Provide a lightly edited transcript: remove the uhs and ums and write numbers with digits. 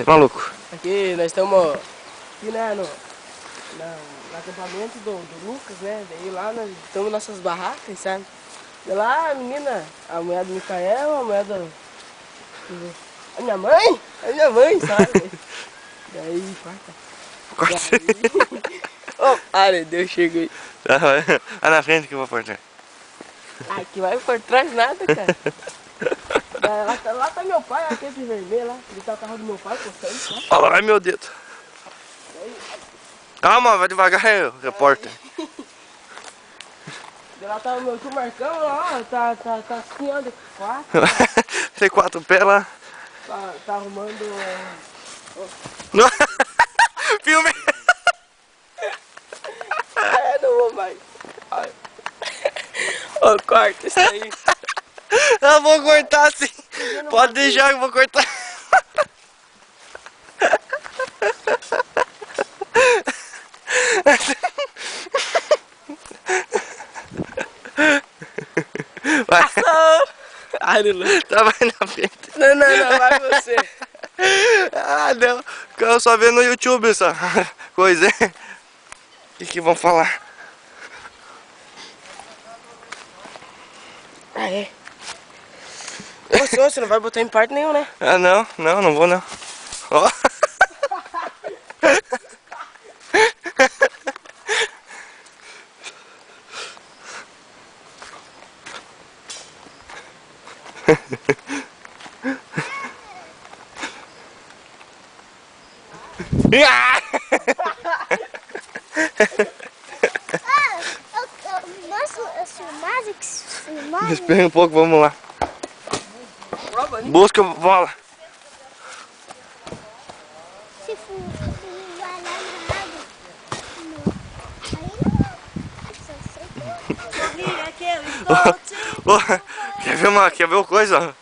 Maluco. Aqui nós estamos aqui, né, no acampamento do Lucas, né? Daí lá nós estamos nossas barracas, sabe? E lá a menina, a mulher do Micael, a mulher a minha mãe, sabe? Daí, quarta. Daí... Ô, para, Deus, chega aí. Vai na frente que eu vou por trás. Aqui vai por trás nada, cara. Lá tá meu pai, aquele de vermelho lá. Ele tá o carro do meu pai, postando, tá? Olha lá, meu dedo. Calma, vai devagar, repórter. Lá tá o meu tio Marcão, ó, tá assim, ó, de quatro. Tem 4 pés lá. Tá arrumando... Filme! Não vou mais. Ô, corta isso aí. Eu vou cortar sim. Pode deixar que eu vou cortar. Vai. Ai, não. Tá, vai na frente. Não, vai você. Ah, não. Eu só vendo no YouTube essa coisa. O que vão falar? Ah, é? Você não vai botar em parte nenhum, né? Ah, não vou não. Ó. Espera um pouco, vamos lá. Busca bola. Se for vai lá na água, aí não. Quer ver uma coisa?